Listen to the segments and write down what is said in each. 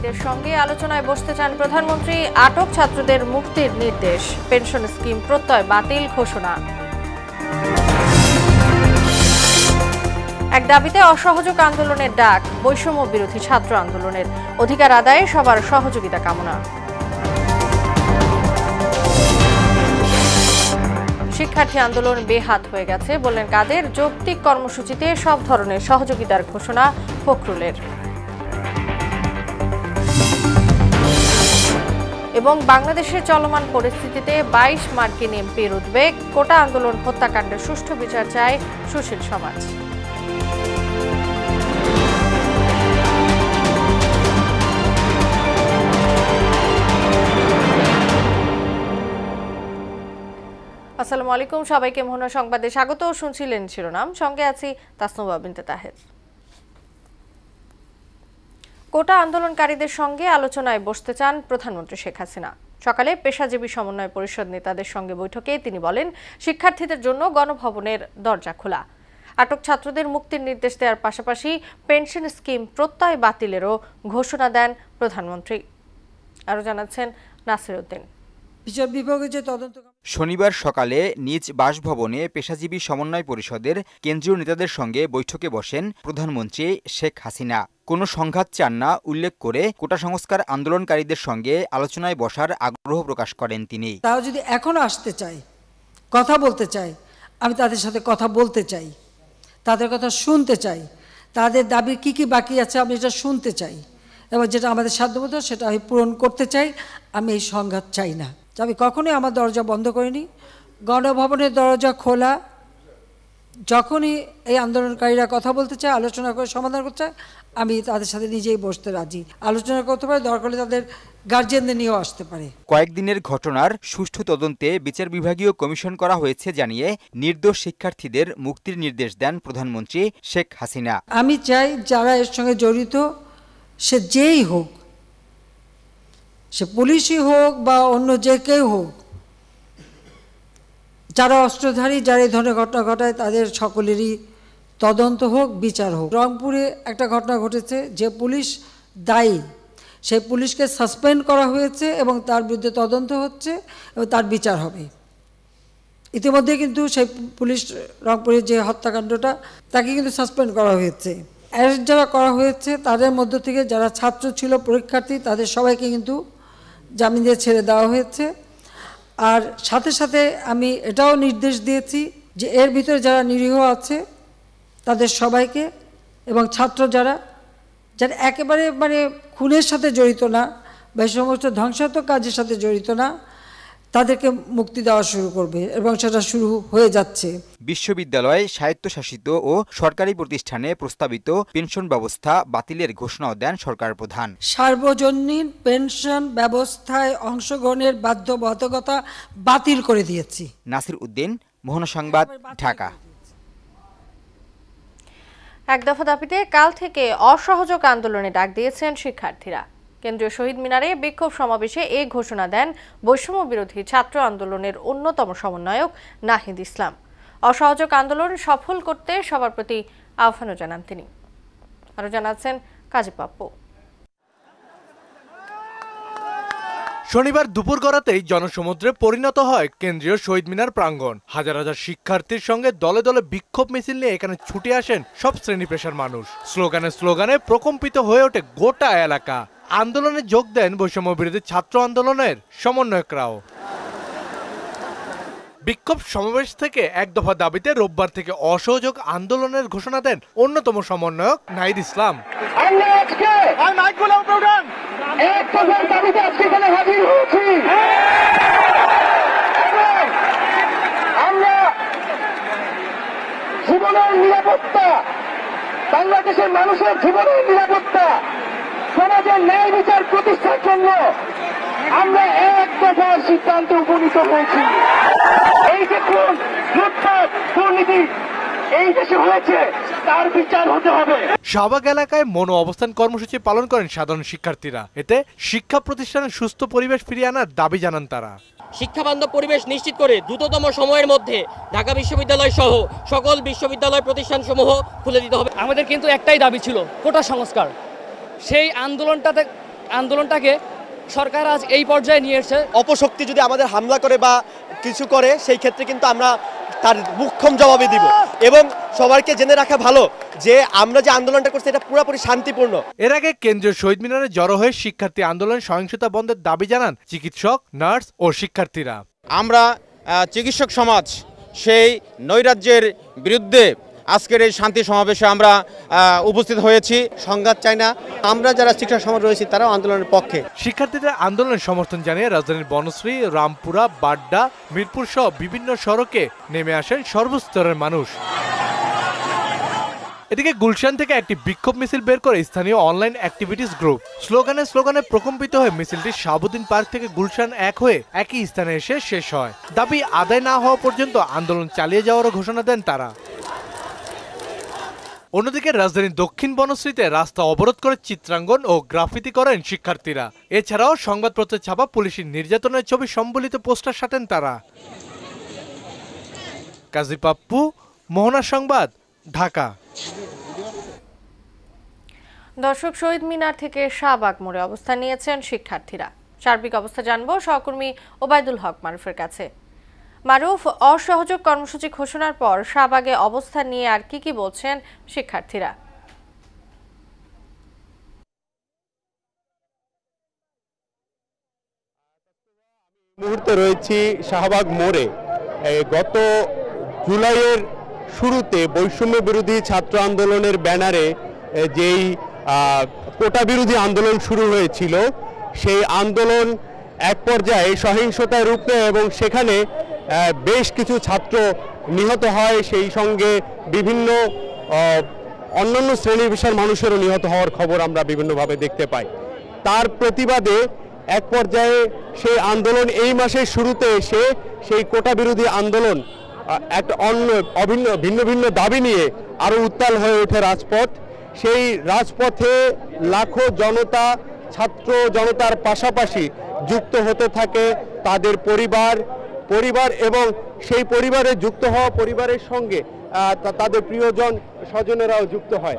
আন্দোলনকারীদের সঙ্গে আলোচনায় বসতে চান প্রধানমন্ত্রী। আটক ছাত্রদের মুক্তির নির্দেশ। পেনশন স্কিম প্রত্যয় বাতিল ঘোষণা। এক দাবিতে অসহযোগ আন্দোলনের ডাক। বৈষম্য বিরোধী ছাত্র আন্দোলনের অধিকার আদায়ে সবার সহযোগিতা কামনা। শিক্ষার্থী আন্দোলন বেহাত হয়ে গেছে বললেন কাদের। যৌক্তিক কর্মসূচিতে সব ধরনের সহযোগিতার ঘোষণা ফখরুলের। এবং বাংলাদেশের চলমান পরিস্থিতিতে 22 মার্কিন এমপির উদ্বেগ। কোটা আন্দোলন হত্যাকাণ্ডের সুষ্ঠু বিচার চায় সুশীল সমাজ। আসসালামু আলাইকুম, সবাইকে মোহনা সংবাদে স্বাগত। শুনছিলেন শিরোনাম, সঙ্গে আছি তাসনুবা বিনতে তাহের। কোটা আন্দোলনকারীদের সঙ্গে আলোচনায় বসতে চান প্রধানমন্ত্রী শেখ হাসিনা। সকালে পেশাজীবী সমন্বয় পরিষদ নেতাদের সঙ্গে বৈঠকে তিনি বলেন, শিক্ষার্থীদের জন্য গণভবনের দরজা খোলা। আটক ছাত্রদের মুক্তির নির্দেশ দেওয়ার পাশাপাশি পেনশন স্কিম প্রত্যয় বাতিলেরও ঘোষণা দেন প্রধানমন্ত্রী। আরও জানাচ্ছেন নাসির উদ্দিন। শনিবার সকালে নিজ বাসভবনে পেশাজীবী সমন্বয় পরিষদের কেন্দ্রীয় নেতাদের সঙ্গে বৈঠকে বসেন প্রধানমন্ত্রী শেখ হাসিনা। কোনো সংঘাত চান না উল্লেখ করে কোটা সংস্কার আন্দোলনকারীদের সঙ্গে আলোচনায় বসার আগ্রহ প্রকাশ করেন তিনি। তারা যদি এখনো আসতে চায়, কথা বলতে চায়, আমি তাদের সাথে কথা বলতে চাই, তাদের কথা শুনতে চাই, তাদের দাবি কি কি বাকি আছে আমি এটা শুনতে চাই, এবং যেটা আমাদের সাধ্যমতো সেটা আমি পূরণ করতে চাই। আমি এই সংঘাত চাই না। আমি কখনোই আমার দরজা বন্ধ করিনি। গণভবনের দরজা খোলা। যখনই এই আন্দোলনকারীরা কথা বলতে চায়, আলোচনা করে সমাধান করতে চায়, আমি তাদের সাথে নিজেই বসতে রাজি। আলোচনা করতে পারে, দরকার হলে তাদের গার্জিয়ানদের নিয়েও আসতে পারে। কয়েকদিনের ঘটনার সুষ্ঠু তদন্তে বিচার বিভাগীয় কমিশন করা হয়েছে জানিয়ে নির্দোষ শিক্ষার্থীদের মুক্তির নির্দেশ দেন প্রধানমন্ত্রী শেখ হাসিনা। আমি চাই যারা এর সঙ্গে জড়িত, সে যেই হোক, সে পুলিশই হোক বা অন্য যে কেউ হোক, যারা অস্ত্রধারী, যারা এই ধরনের ঘটনা ঘটায়, তাদের সকলেরই তদন্ত হোক, বিচার হোক। রংপুরে একটা ঘটনা ঘটেছে, যে পুলিশ দায়ী সেই পুলিশকে সাসপেন্ড করা হয়েছে এবং তার বিরুদ্ধে তদন্ত হচ্ছে এবং তার বিচার হবে। ইতিমধ্যে কিন্তু সেই পুলিশ, রংপুরের যে হত্যাকাণ্ডটা, তাকে কিন্তু সাসপেন্ড করা হয়েছে। অ্যারেস্ট যারা করা হয়েছে তাদের মধ্য থেকে যারা ছাত্র ছিল, পরীক্ষার্থী, তাদের সবাইকে কিন্তু জামিন দিয়ে ছেড়ে দেওয়া হয়েছে। আর সাথে সাথে আমি এটাও নির্দেশ দিয়েছি যে এর ভিতরে যারা নিরীহ আছে তাদের সবাইকে, এবং ছাত্র যারা একেবারে খুনের সাথে জড়িত না বা এই সমস্ত ধ্বংসাত্মক কাজের সাথে জড়িত না, তাদেরকে মুক্তি দেওয়া শুরু করবে, এবং সেটা শুরু হয়ে যাচ্ছে। বিশ্ববিদ্যালয়, স্বায়ত্তশাসিত ও সরকারি প্রতিষ্ঠানে প্রস্তাবিত পেনশন ব্যবস্থা বাতিলের ঘোষণাও দেন সরকার প্রধান। সার্বজনীন পেনশন ব্যবস্থায় অংশগ্রহণের বাধ্যবাধকতা বাতিল করে দিয়েছি। নাসির উদ্দিন, মোহনা সংবাদ, ঢাকা। এক দফা দাবিতে কাল থেকে অসহযোগ আন্দোলনে ডাক দিয়েছেন শিক্ষার্থীরা। কেন্দ্রীয় শহীদ মিনারে বিক্ষোভ সমাবেশে এই ঘোষণা দেন বৈষম্য বিরোধী ছাত্র আন্দোলনের অন্যতম সমন্বয়ক নাহিদ ইসলাম। অসহযোগ আন্দোলন সফল করতে সবার প্রতি আহ্বানও জানান তিনি। আরও জানাচ্ছেন কাজী পাপ্পু। শনিবার দুপুর গড়াতেই জনসমুদ্রে পরিণত হয় কেন্দ্রীয় শহীদ মিনার প্রাঙ্গণ। হাজার হাজার শিক্ষার্থীর সঙ্গে দলে দলে বিক্ষোভ মিছিল নিয়ে এখানে ছুটে আসেন সব শ্রেণী পেশার মানুষ। স্লোগানে স্লোগানে প্রকম্পিত হয়ে ওঠে গোটা এলাকা। আন্দোলনে যোগ দেন বৈষম্য বিরোধী ছাত্র আন্দোলনের সমন্বয়করাও। বিক্ষোভ সমাবেশ থেকে এক দফা দাবিতে রোববার থেকে অসহযোগ আন্দোলনের ঘোষণা দেন অন্যতম সমন্বয়ক নাহিদ ইসলাম। আমরা জীবনের নিরাপত্তা, বাংলাদেশের মানুষের জীবনের নিরাপত্তা, সমাজের ন্যায় বিচার প্রতিষ্ঠার জন্য আমরা এক দফার সিদ্ধান্তে উপনীত হয়েছি। এই যে লুটপাট, দুর্নীতি এই দেশে হয়েছে, তার বিচার হতে হবে। শাহবাগ এলাকায় মনো অবস্থান কর্মসূচি পালন করেন সাধারণ শিক্ষার্থীরা। এতে শিক্ষা প্রতিষ্ঠানে সুস্থ পরিবেশ ফিরিয়ে আনার দাবি জানান তারা। শিক্ষাবান্ধব পরিবেশ নিশ্চিত করে দ্রুততম সময়ের মধ্যে ঢাকা বিশ্ববিদ্যালয় সহ সকল বিশ্ববিদ্যালয় প্রতিষ্ঠানসমূহ খুলে দিতে হবে। আমাদের কিন্তু একটাই দাবি ছিল, কোটা সংস্কার। সেই আন্দোলনটাতে আন্দোলনটাকে সরকার আজ এই পর্যায়ে নিয়ে এসেছে। অপশক্তি যদি আমাদের হামলা করে বা কিছু করে, সেই ক্ষেত্রে কিন্তু আমরা তার মুখ্যম জবাবে দিব। এবং সবাইকে জেনে রাখা ভালো যে আমরা যে আন্দোলনটা করছি এটা পুরোপুরি শান্তিপূর্ণ। এর আগে কেন্দ্রীয় শহীদ মিনারে জড়ো হয়ে শিক্ষার্থী আন্দোলন সহিংসতা বন্ধের দাবি জানান চিকিৎসক, নার্স ও শিক্ষার্থীরা। আমরা চিকিৎসক সমাজ সেই নৈরাজ্যের বিরুদ্ধে আজকের এই শান্তি সমাবেশে আমরা উপস্থিত হয়েছি। সংঘাত চাই না, আমরা যারা শিক্ষক সমাজ রয়েছি তারাও আন্দোলনের পক্ষে। শিক্ষার্থীদের আন্দোলনের সমর্থন জানিয়ে রাজধানীর বনশ্রী, রামপুরা, বাড্ডা, মিরপুর সহ বিভিন্ন সড়কে নেমে আসেন সর্বস্তরের মানুষ। এদিকে গুলশান থেকে একটি বিক্ষোভ মিছিল বের করে স্থানীয় অনলাইন অ্যাক্টিভিটিস গ্রুপ স্লোগানে প্রকম্পিত হয়ে মিছিলটি শাহাবুদ্দিন পার্ক থেকে গুলশান 1 হয়ে একই স্থানে এসে শেষ হয়। দাবি আদায় না হওয়া পর্যন্ত আন্দোলন চালিয়ে যাওয়ারও ঘোষণা দেন তারা। অন্যদিকে রাজধানীর দক্ষিণ বনশ্রীতে রাস্তা অবরোধ করে চিত্রাঙ্কন ও গ্রাফিতি করেন শিক্ষার্থীরা। এছাড়াও সংবাদপত্রে ছাপা পুলিশের নির্যাতনের ছবি সম্বলিত পোস্টার সাটেন তারা। কাজী পাপ্পু, মোহনা সংবাদ, ঢাকা। দর্শক, শহীদ মিনার থেকে শাহবাগ মোড়ে অবস্থান নিয়েছেন শিক্ষার্থীরা। সার্বিক অবস্থা জানবো সহকর্মী ওবায়দুল হক মারুফের কাছে। মারুফ, অসহযোগ কর্মসূচি ঘোষণার পর শাহবাগে অবস্থান নিয়ে আর কি বলছেন শিক্ষার্থীরা? মুহূর্তে রয়েছি শাহবাগ মোড়ে। গত জুলাইয়ের শুরুতে বৈষম্য বিরোধী ছাত্র আন্দোলনের ব্যানারে যেই কোটা বিরোধী আন্দোলন শুরু হয়েছিল, সেই আন্দোলন এক পর্যায়ে সহিংসতায় রূপ নেয় এবং সেখানে বেশ কিছু ছাত্র নিহত হয়। সেই সঙ্গে বিভিন্ন অন্যান্য শ্রেণী পেশার মানুষেরও নিহত হওয়ার খবর আমরা বিভিন্নভাবে দেখতে পাই। তার প্রতিবাদে এক পর্যায়ে সেই আন্দোলন এই মাসের শুরুতে এসে সেই কোটা বিরোধী আন্দোলন একটা ভিন্ন ভিন্ন দাবি নিয়ে আরও উত্তাল হয়ে ওঠে রাজপথ। সেই রাজপথে লাখো জনতা, ছাত্র জনতার পাশাপাশি যুক্ত হতে থাকে তাদের পরিবার এবং সেই পরিবারে যুক্ত হওয়া পরিবারের সঙ্গে তাদের প্রিয়জন স্বজনেরাও যুক্ত হয়।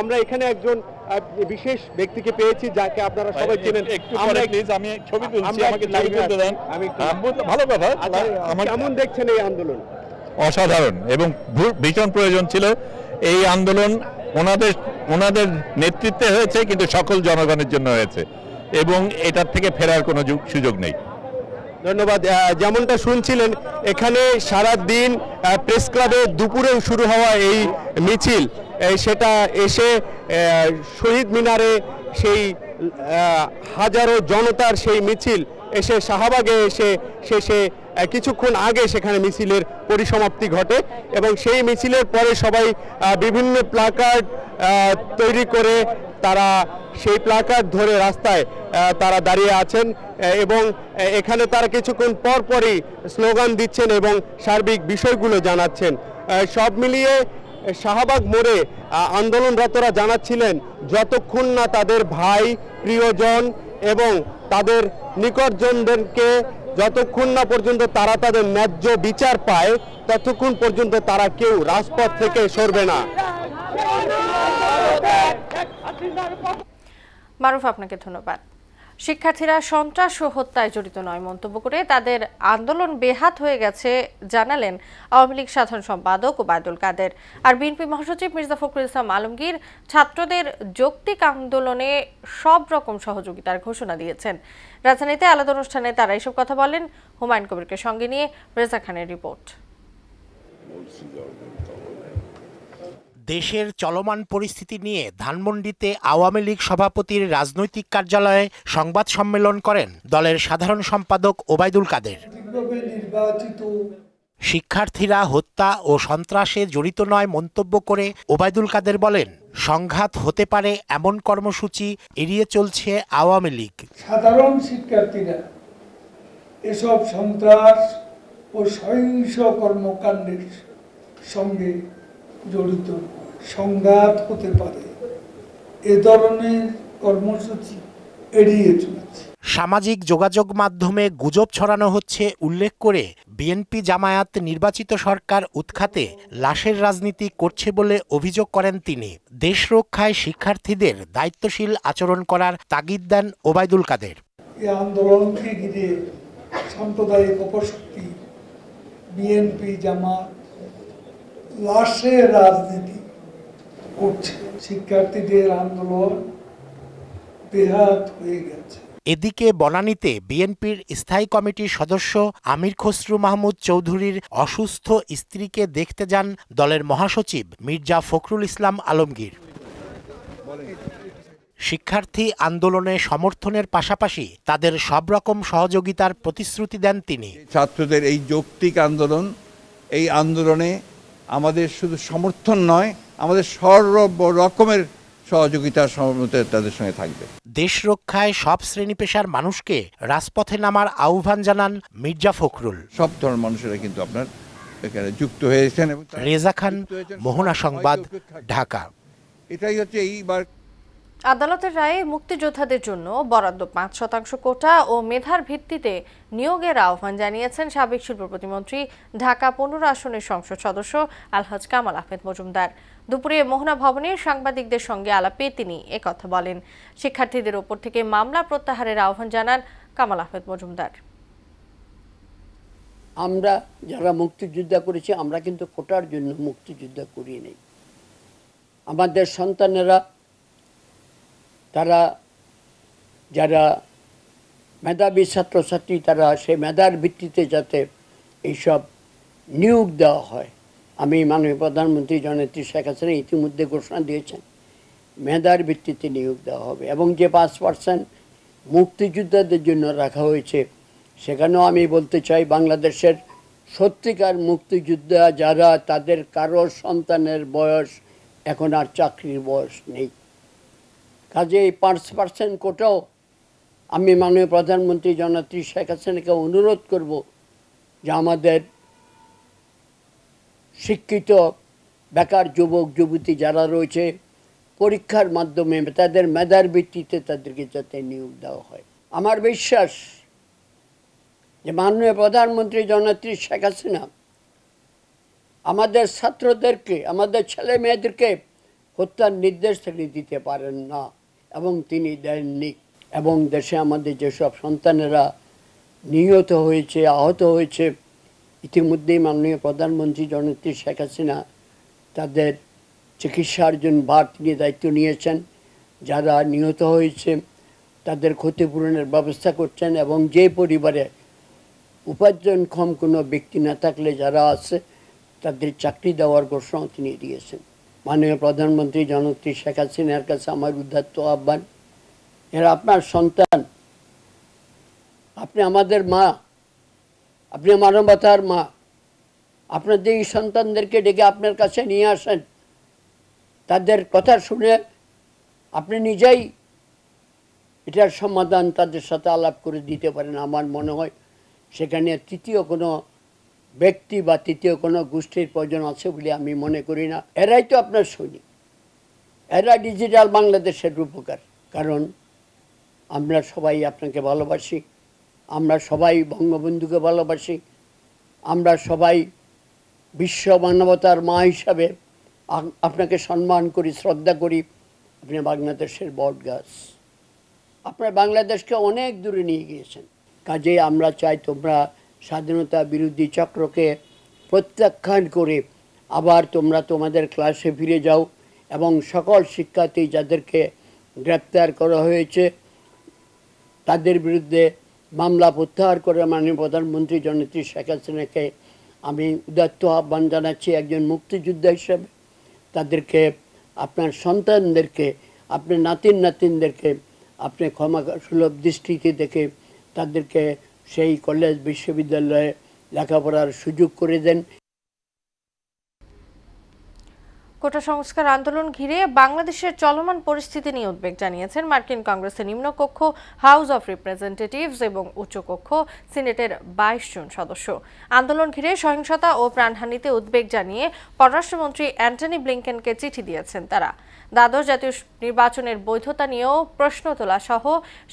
আমরা এখানে একজন বিশেষ ব্যক্তিকে পেয়েছি যাকে আপনারা সবাই চেনেন। ভালো কথা। কেমন দেখছেন এই আন্দোলন? অসাধারণ এবং ভীষণ প্রয়োজন ছিল এই আন্দোলন। ওনাদের নেতৃত্বে হয়েছে, কিন্তু সকল জনগণের জন্য হয়েছে এবং এটার থেকে ফেরার কোনো সুযোগ নেই। ধন্যবাদ। যেমনটা শুনছিলেন, এখানে সারা দিন প্রেস ক্লাবে দুপুরেও শুরু হওয়া এই মিছিল, সেটা এসে শহীদ মিনারে সেই হাজারো জনতার সেই মিছিল এসে শাহবাগে এসে শেষে কিছুক্ষণ আগে সেখানে মিছিলের পরিসমাপ্তি ঘটে এবং সেই মিছিলের পরে সবাই বিভিন্ন প্লাকার্ড তৈরি করে তারা সেই প্লাকার্ড ধরে রাস্তায় তারা দাঁড়িয়ে আছেন এবং এখানে তারা কিছুক্ষণ পরপরই স্লোগান দিচ্ছেন এবং সার্বিক বিষয়গুলো জানাচ্ছেন। সব মিলিয়ে শাহবাগ মোড়ে আন্দোলনরতরা জানাচ্ছিলেন যতক্ষণ না তাদের ভাই, প্রিয়জন এবং তাদের নিকটজনদেরকে যতক্ষণ না পর্যন্ত তারা তাদের ন্যায্য বিচার পায়, ততক্ষণ পর্যন্ত তারা কেউ রাজপথ থেকে সরবে না। মারুফ, আপনাকে ধন্যবাদ। শিক্ষার্থীরা সন্ত্রাস ও হত্যায় জড়িত নয় মন্তব্য করে তাদের আন্দোলন বেহাত হয়ে গেছে জানালেন আওয়ামী লীগ সাধারণ সম্পাদক ওবায়দুল কাদের। আর বিএনপি মহাসচিব মির্জা ফখরুল ইসলাম আলমগীর ছাত্রদের যৌক্তিক আন্দোলনে সব রকম সহযোগিতার ঘোষণা দিয়েছেন। রাজধানীতে আলাদা অনুষ্ঠানে তারা এসব কথা বলেন। হুমায়ুন কবিরকে সঙ্গে নিয়ে রেজা খানের রিপোর্ট। দেশের চলমান পরিস্থিতি নিয়ে ধানমন্ডিতে আওয়ামী লীগ সভাপতির রাজনৈতিক কার্যালয়ে সংবাদ সম্মেলন করেন দলের সাধারণ সম্পাদক ওবায়দুল কাদের। শিক্ষার্থীরা হত্যা ও সন্ত্রাসে জড়িত নয় মন্তব্য করে ওবায়দুল কাদের বলেন, সংঘাত হতে পারে এমন কর্মসূচি এড়িয়ে চলছে আওয়ামী লীগ। সাধারণ শিক্ষার্থীরা এসব সন্ত্রাস ও সহিংস কর্মকাণ্ডের সঙ্গে জড়িত, সংঘাত হতে পারে এ ধরনের কর্মসূচি এড়িয়ে চলেছে। সামাজিক যোগাযোগ মাধ্যমে গুজব ছড়ানো হচ্ছে উল্লেখ করে বিএনপি জামায়াত নির্বাচিত সরকার উৎখাতে লাশের রাজনীতি করছে বলে অভিযোগ করেন তিনি। দেশ রক্ষায় শিক্ষার্থীদের দায়িত্বশীল আচরণ করার তাগিদ দেন ওবায়দুল কাদের। এই আন্দোলনকে ঘিরে সাম্প্রদায়িক অপশক্তি বিএনপি জামাত লাশের রাজনীতি করছে। শিক্ষার্থীদের আন্দোলন বেহাত হয়ে গেছে। এদিকে বনানীতে বিএনপির স্থায়ী কমিটির সদস্য আমির খসরু মাহমুদ চৌধুরীর অসুস্থ স্ত্রীকে দেখতে যান দলের মহাসচিব মির্জা ফখরুল ইসলাম আলমগীর। শিক্ষার্থী আন্দোলনে সমর্থনের পাশাপাশি তাদের সব রকম সহযোগিতার প্রতিশ্রুতি দেন তিনি। ছাত্রদের এই যৌক্তিক আন্দোলন, এই আন্দোলনে আমাদের শুধু সমর্থন নয়, আমাদের সর্ব রকমের সহযোগিতার সহমত তাদের সঙ্গে থাকবে। দেশ রক্ষায় সব শ্রেণী পেশার মানুষকে রাজপথে নামার আহ্বান জানান মির্জা ফখরুল। সব ধরনের মানুষেরা কিন্তু আপনার এখানে যুক্ত হয়েছেন। রেজা খান, মোহনা সংবাদ, ঢাকা। এটাই হচ্ছে এইবার আদালতের রায়ে মুক্তিযোদ্ধাদের জন্য বরাদ্দ ৫% কোটা ও মেধার ভিত্তিতে নিয়োগের আহ্বান জানিয়েছেন সাবেক শিল্প প্রতিমন্ত্রী ঢাকা 15 আসনের সংসদ সদস্য আলহাজ কামাল আহমেদ মজুমদার। দুপুরে মোহনা ভবনে সাংবাদিকদের সঙ্গে আলাপে তিনি একথা বলেন। শিক্ষার্থীদের ওপর থেকে মামলা প্রত্যাহারের আহ্বান জানান কামাল আহমেদ মজুমদার। আমরা যারা মুক্তিযুদ্ধ করেছি, আমরা কিন্তু কোটার জন্য মুক্তিযুদ্ধ করি নাই। আমাদের সন্তানেরা, তারা যারা মেধাবী ছাত্রছাত্রী, তারা সেই মেধার ভিত্তিতে যাতে এইসব নিয়োগ দেওয়া হয়। আমি মাননীয় প্রধানমন্ত্রী জননেত্রী শেখ হাসিনা ইতিমধ্যে ঘোষণা দিয়েছেন মেধার ভিত্তিতে নিয়োগ দেওয়া হবে। এবং যে 5% মুক্তিযোদ্ধাদের জন্য রাখা হয়েছে, সেখানেও আমি বলতে চাই বাংলাদেশের সত্যিকার মুক্তিযোদ্ধা যারা, তাদের কারো সন্তানের বয়স এখন আর চাকরির বয়স নেই। কাজে এই 5% কোটাও আমি মাননীয় প্রধানমন্ত্রী জননেত্রী শেখ হাসিনাকে অনুরোধ করব যে আমাদের শিক্ষিত বেকার যুবক যুবতী যারা রয়েছে, পরীক্ষার মাধ্যমে তাদের মেধার ভিত্তিতে তাদেরকে যাতে নিয়োগ দেওয়া হয়। আমার বিশ্বাস যে মাননীয় প্রধানমন্ত্রী জননেত্রী শেখ হাসিনা আমাদের ছাত্রদেরকে, আমাদের ছেলে মেয়েদেরকে হত্যার নির্দেশ তিনি দিতে পারেন না, এবং তিনি দেননি। এবং দেশে আমাদের যেসব সন্তানেরা নিহত হয়েছে, আহত হয়েছে, ইতিমধ্যেই মাননীয় প্রধানমন্ত্রী জননেত্রী শেখ হাসিনা তাদের চিকিৎসার জন্য ভার তিনি দায়িত্ব নিয়েছেন। যারা নিহত হয়েছে তাদের ক্ষতিপূরণের ব্যবস্থা করছেন, এবং যে পরিবারে উপার্জনক্ষম কোনো ব্যক্তি না থাকলে যারা আছে তাদের চাকরি দেওয়ার ঘোষণাও তিনি দিয়েছেন। মাননীয় প্রধানমন্ত্রী জননেত্রী শেখ হাসিনার কাছে আমার উদাত্ত আহ্বান, এরা আপনার সন্তান, আপনি আমাদের মা, আপনি মানবতার মা। আপনাদের এই সন্তানদেরকে ডেকে আপনার কাছে নিয়ে আসেন, তাদের কথা শুনে আপনি নিজেই এটার সমাধান তাদের সাথে আলাপ করে দিতে পারেন। আমার মনে হয় সেখানে তৃতীয় কোনো ব্যক্তি বা তৃতীয় কোনো গোষ্ঠীর প্রয়োজন আছে বলে আমি মনে করি না। এরাই তো আপনার সৈনিক, এরা ডিজিটাল বাংলাদেশের রূপকার। কারণ আমরা সবাই আপনাকে ভালোবাসি, আমরা সবাই বঙ্গবন্ধুকে ভালোবাসি, আমরা সবাই বিশ্ব মানবতার মা হিসাবে আপনাকে সম্মান করি, শ্রদ্ধা করি। আপনি বাংলাদেশের বট গাছ, আপনার বাংলাদেশকে অনেক দূরে নিয়ে গিয়েছেন। কাজে আমরা চাই তোমরা স্বাধীনতা বিরোধী চক্রকে প্রত্যাখ্যান করে আবার তোমরা তোমাদের ক্লাসে ফিরে যাও, এবং সকল শিক্ষার্থী যাদেরকে গ্রেপ্তার করা হয়েছে তাদের বিরুদ্ধে মামলা প্রত্যাহার করে মাননীয় প্রধানমন্ত্রী জননেত্রী শেখ হাসিনাকে আমি উদাত্ত আহ্বান জানাচ্ছি একজন মুক্তিযোদ্ধা হিসেবে। তাদেরকে, আপনার সন্তানদেরকে, আপনার নাতিনদেরকে আপনি ক্ষমা সুলভ দৃষ্টিতে দেখে তাদেরকে সেই কলেজ বিশ্ববিদ্যালয়ে লেখাপড়ার সুযোগ করে দেন। কোটা সংস্কার আন্দোলন ঘিরে বাংলাদেশের চলমান পরিস্থিতি নিয়ে উদ্বেগ জানিয়েছেন মার্কিন কংগ্রেসের নিম্নকক্ষ হাউস অফ রিপ্রেজেন্টেটিভস এবং উচ্চকক্ষ সিনেটের 22 জন সদস্য। আন্দোলন ঘিরে সহিংসতা ও প্রাণহানিতে উদ্বেগ জানিয়ে পররাষ্ট্রমন্ত্রী অ্যান্টনি ব্লিংকেনকে চিঠি দিয়েছেন তারা। দ্বাদশ জাতীয় নির্বাচনের বৈধতা নিয়েও প্রশ্ন তোলা সহ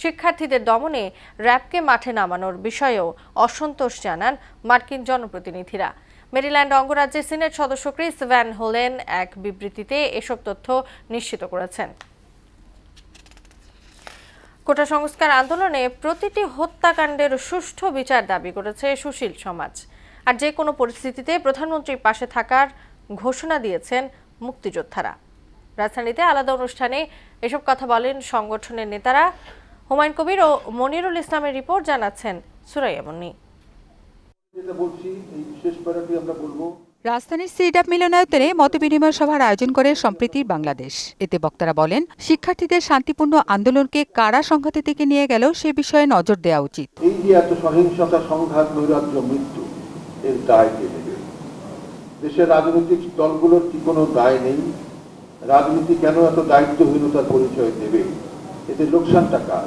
শিক্ষার্থীদের দমনে র্যাবকে মাঠে নামানোর বিষয়েও অসন্তোষ জানান মার্কিন জনপ্রতিনিধিরা। মেরিল্যান্ড অঙ্গরাজ্যের সিনেট সদস্য ক্রিস ভ্যান হোলেন এক বিবৃতিতে এসব তথ্য নিশ্চিত করেছেন। কোটা সংস্কার আন্দোলনে প্রতিটি হত্যাকাণ্ডের সুষ্ঠু বিচার দাবি করেছে সুশীল সমাজ। আর যে কোনো পরিস্থিতিতে প্রধানমন্ত্রীর পাশে থাকার ঘোষণা দিয়েছেন মুক্তিযোদ্ধারা। রাজধানীতে আলাদা অনুষ্ঠানে এসব কথা বলেন সংগঠনের নেতারা। হুমায়ুন কবির ও মনিরুল ইসলামের রিপোর্ট জানাচ্ছেন সুরাইয়া মুন্নি। রাজধানীর সিডাপ মিলনায়তনে মতবিনিময় সভার আয়োজন করে সম্প্রীতির বাংলাদেশ। এতে বক্তারা বলেন, শিক্ষার্থীদের শান্তিপূর্ণ আন্দোলনকে কারা সংঘাতের দিকে নিয়ে গেল সে বিষয়ে নজর দেওয়া উচিত। এই যে এত সহিংসতা, সংঘাত, নৈরাজ্য, মৃত্যু, এর দায় কে নেবে? দেশের রাজনৈতিক দলগুলোর কি কোনো দায় নেই? রাজনীতি কেন এত দায়িত্বহীনতার পরিচয় দেবে? এতে লোকসানটা কার?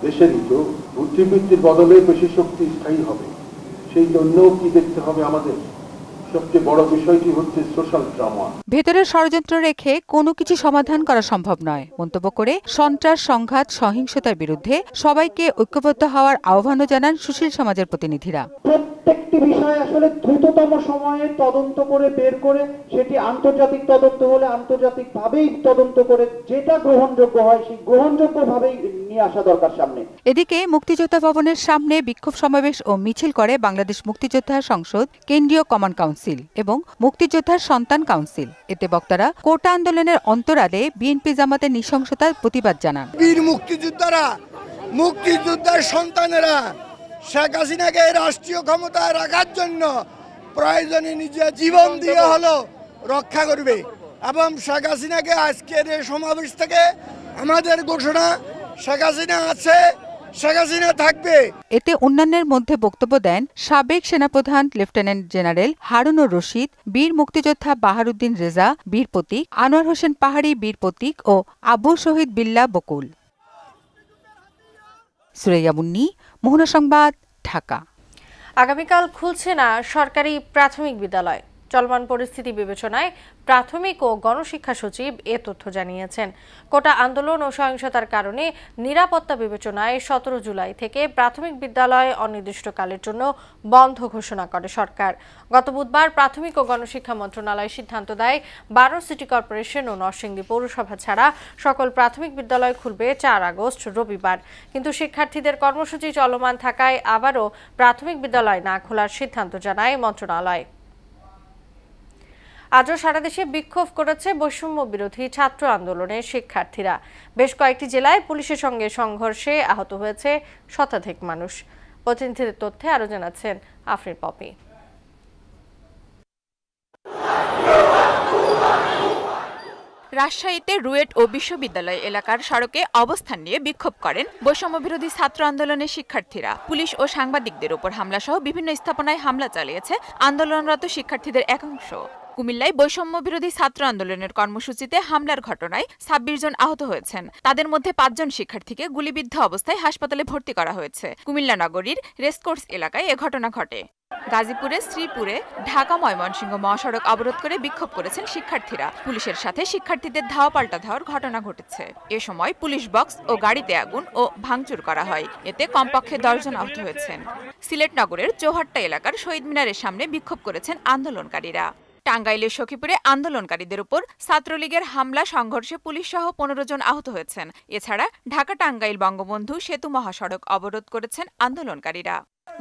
দেশেরই তো। বুদ্ধিবৃত্তির বদলে বেশি শক্তি স্থায়ী হবে, সেই জন্যও কি দেখতে হবে আমাদের? সবচেয়ে বড় বিষয়টি হচ্ছে সোশ্যাল ট্রমা। ভেতরের ষড়যন্ত্র রেখে কোনো কিছু সমাধান করা সম্ভব নয় মন্তব্য করে সন্ত্রাস, সংঘাত, সহিংসতার বিরুদ্ধে সবাইকে ঐক্যবদ্ধ হওয়ার আহ্বানও জানান সুশীল সমাজের প্রতিনিধিরা। প্রত্যেকটি বিষয় আসলে দ্রুততম সময়ে তদন্ত করে বের করে, সেটি আন্তর্জাতিক তদন্ত হলে আন্তর্জাতিকভাবেই তদন্ত করে যেটা গ্রহণযোগ্য হয় সেই গ্রহণযোগ্যভাবেই নিয়ে আসা দরকার সামনে। এদিকে মুক্তিযোদ্ধা ভবনের সামনে বিক্ষোভ সমাবেশ ও মিছিল করে বাংলাদেশ মুক্তিযোদ্ধা সংসদ, কেন্দ্রীয় কমান্ড কাউন্সিল এবং মুক্তিযোদ্ধার সন্তান কাউন্সিল। এতে বক্তারা কোটা আন্দোলনের অন্তরালে বিএনপি জামাতের নৃশংসতার প্রতিবাদ জানান। বীর মুক্তিযোদ্ধারা, মুক্তিযোদ্ধার সন্তানেরা শেখ হাসিনাকে রাষ্ট্রীয় ক্ষমতায় রাখার জন্য প্রয়োজনে নিজের জীবন দিয়ে হলো রক্ষা করবে এবং শেখ হাসিনাকে আজকের এই সমাবেশ থেকে আমাদের ঘোষণা, শেখ হাসিনা আছে, শেখ হাসিনা থাকবে। এতে অন্যান্যের মধ্যে বক্তব্য দেন সাবেক সেনাপ্রধান লেফটেন্যান্ট জেনারেল হারুনুর রশিদ, বীর মুক্তিযোদ্ধা বাহারুদ্দিন রেজা বীর প্রতীক, আনোয়ার হোসেন পাহাড়ি বীর প্রতীক ও আবু শহীদ বিল্লাহ বকুল। সুরাইয়া মুন্নি, মোহনা সংবাদ, ঢাকা। আগামীকাল খুলছে না সরকারি প্রাথমিক বিদ্যালয়। চলমান পরিস্থিতি বিবেচনায় প্রাথমিক ও গণশিক্ষা সচিব এ তথ্য জানিয়েছেন। কোটা আন্দোলন ও সহিংসতার কারণে নিরাপত্তা বিবেচনায় 17 জুলাই থেকে প্রাথমিক বিদ্যালয় অনির্দিষ্টকালের জন্য বন্ধ ঘোষণা করে সরকার। গত বুধবার প্রাথমিক ও গণশিক্ষা মন্ত্রণালয় সিদ্ধান্ত দেয় 12 সিটি কর্পোরেশন ও নরসিংদী পৌরসভা ছাড়া সকল প্রাথমিক বিদ্যালয় খুলবে 4 আগস্ট রবিবার। কিন্তু শিক্ষার্থীদের কর্মসূচি চলমান থাকায় আবারও প্রাথমিক বিদ্যালয় না খোলার সিদ্ধান্ত জানায় মন্ত্রণালয়। আজও সারা দেশে বিক্ষোভ করেছে বৈষম্য বিরোধী ছাত্র আন্দোলনের শিক্ষার্থীরা। বেশ কয়েকটি জেলায় পুলিশের সঙ্গে সংঘর্ষে আহত হয়েছে শতাধিক মানুষ। প্রতিনিধিদের তথ্যে আরো জানাচ্ছেন আফরিন পপি। রাজশাহীতে রুয়েট ও বিশ্ববিদ্যালয় এলাকার সড়কে অবস্থান নিয়ে বিক্ষোভ করেন বৈষম্য বিরোধী ছাত্র আন্দোলনের শিক্ষার্থীরা। পুলিশ ও সাংবাদিকদের উপর হামলা সহ বিভিন্ন স্থাপনায় হামলা চালিয়েছে আন্দোলনরত শিক্ষার্থীদের একাংশ। কুমিল্লায় বৈষম্য বিরোধী ছাত্র আন্দোলনের কর্মসূচিতে হামলার ঘটনায় 26 জন আহত হয়েছেন। তাদের মধ্যে 5 জন শিক্ষার্থীকে গুলিবিদ্ধ অবস্থায় হাসপাতালে ভর্তি করা হয়েছে। কুমিল্লা নগরীর রেসকোর্স এলাকায় এ ঘটনা ঘটে। গাজীপুরে, শ্রীপুরে ঢাকা ময়মনসিংহ মহাসড়ক অবরোধ করে বিক্ষোভ করেছেন শিক্ষার্থীরা। পুলিশের সাথে শিক্ষার্থীদের ধাওয়া পাল্টা ধাওয়ার ঘটনা ঘটেছে। এ সময় পুলিশ বক্স ও গাড়িতে আগুন ও ভাঙচুর করা হয়। এতে কমপক্ষে 10 জন আহত হয়েছেন। সিলেট নগরের চৌহাট্টা এলাকার শহীদ মিনারের সামনে বিক্ষোভ করেছেন আন্দোলনকারীরা। টাঙ্গাইলের সখীপুরে আন্দোলনকারীদের উপর ছাত্রলীগের হামলা সংঘর্ষে পুলিশ সহ 15 জন আহত হয়েছেন। এছাড়া ঢাকা টাঙ্গাইল বঙ্গবন্ধু সেতু মহাসড়ক অবরোধ করেছেন আন্দোলনকারীরা।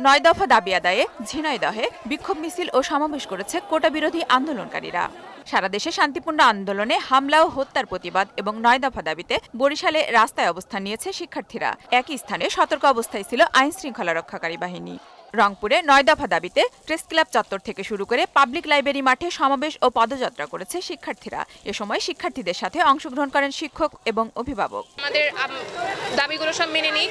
9 দফা দাবি আদায়ে ঝিনাইদহে বিক্ষোভ মিছিল ও সমাবেশ করেছে কোটা বিরোধী আন্দোলনকারীরা। সারা দেশে শান্তিপূর্ণ আন্দোলনে হামলা ও হত্যার প্রতিবাদ এবং 9 দফা দাবিতে বরিশালে রাস্তায় অবস্থান নিয়েছে শিক্ষার্থীরা। একই স্থানে সতর্ক অবস্থায় ছিল আইন শৃঙ্খলা রক্ষাকারী বাহিনী। রংপুরে 9 দফা দাবিতে প্রেস ক্লাব চত্বর থেকে শুরু করে পাবলিক লাইব্রেরি মাঠে সমাবেশ ও পদযাত্রা করেছে শিক্ষার্থীরা। এ সময় শিক্ষার্থীদের সাথে অংশগ্রহণ করেন শিক্ষক এবং অভিভাবক। আমাদের দাবিগুলো সব মেনে নিই,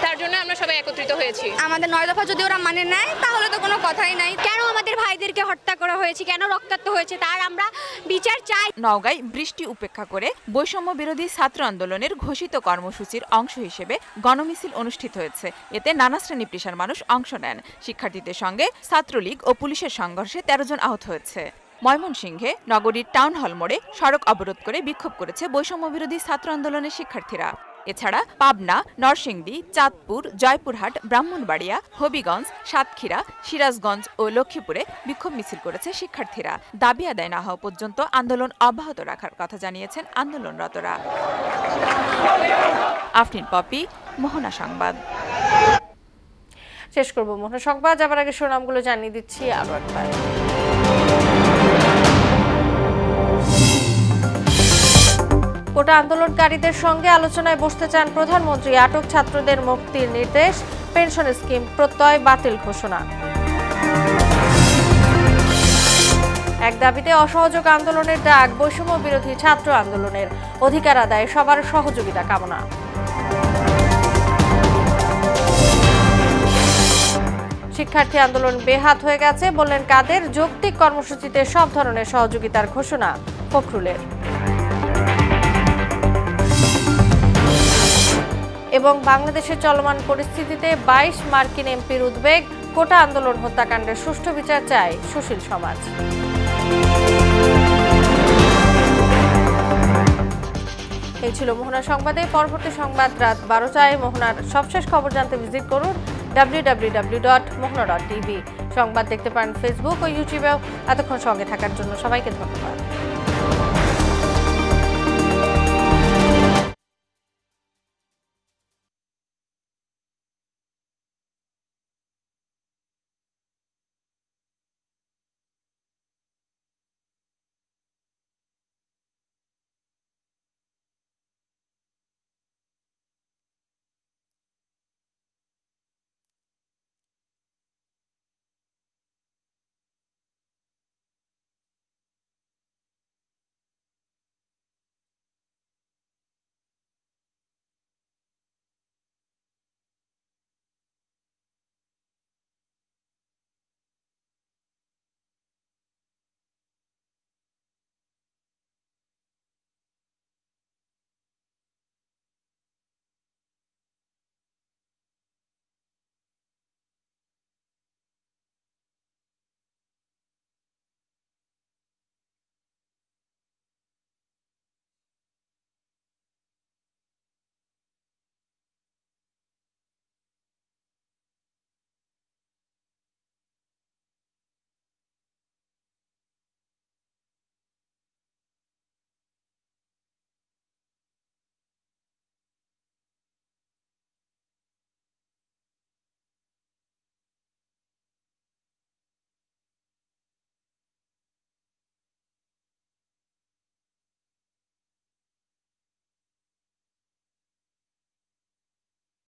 তার জন্য আমরা সবাই একত্রিত হয়েছি। আমাদের 9 দফা যদি ওরা মানে নেয় তাহলে তো কোনো কথাই নাই। কেন আমাদের ভাইদেরকে হত্যা করা হয়েছে, কেন রক্তাক্ত হয়েছে, তার আমরা বিচার চাই। নওগাঁয় বৃষ্টি উপেক্ষা করে বৈষম্য বিরোধী ছাত্র আন্দোলনের ঘোষিত কর্মসূচির অংশ হিসেবে গণমিছিল অনুষ্ঠিত হয়েছে। এতে নানা শ্রেণী পেশার মানুষ অংশ নেন। শিক্ষার্থীদের সঙ্গে ছাত্রলীগ ও পুলিশের সংঘর্ষে 13 জন আহত হয়েছে। ময়মনসিংহে নগরীর টাউন হল মোড়ে সড়ক অবরোধ করে বিক্ষোভ করেছে বৈষম্য বিরোধী ছাত্র আন্দোলনের শিক্ষার্থীরা। এছাড়া পাবনা, নরসিংদী, চাঁদপুর, জয়পুরহাট, ব্রাহ্মণবাড়িয়া, হবিগঞ্জ, সাতক্ষীরা, সিরাজগঞ্জ ও লক্ষ্মীপুরে বিক্ষোভ মিছিল করেছে শিক্ষার্থীরা। দাবি আদায় না হওয়া পর্যন্ত আন্দোলন অব্যাহত রাখার কথা জানিয়েছেন আন্দোলনরতরা। আফরিন পপি, মোহনা সংবাদ। শেষ করব মোহনা সংবাদ, যাবার আগে শিরোনামগুলো জানিয়ে দিচ্ছি আরো একবার। কোটা আন্দোলনকারীদের সঙ্গে আলোচনায় বসতে চান প্রধানমন্ত্রী। আটক ছাত্রদের মুক্তির নির্দেশ। পেনশন স্কিম প্রত্যয় বাতিল ঘোষণা। এক দাবিতে অসহযোগ আন্দোলনের ডাক। বৈষম্য বিরোধী ছাত্র আন্দোলনের অধিকার আদায়ে সবার সহযোগিতা কামনা। শিক্ষার্থী আন্দোলন বেহাত হয়ে গেছে বললেন কাদের। যৌক্তিক কর্মসূচিতে সব ধরনের সহযোগিতার ঘোষণা ফখরুলের। এবং বাংলাদেশের চলমান পরিস্থিতিতে 22 মার্কিন এমপির উদ্বেগ। কোটা আন্দোলন হত্যাকাণ্ডের সুষ্ঠু বিচার চায় সুশীল সমাজ। এই ছিল মোহনা সংবাদে। পরবর্তী সংবাদ রাত 12টায়। মোহনার সবশেষ খবর জানতে ভিজিট করুন www.mohna.tv। সংবাদ দেখতে পারেন ফেসবুক ও ইউটিউবেও। এতক্ষণ সঙ্গে থাকার জন্য সবাইকে ধন্যবাদ।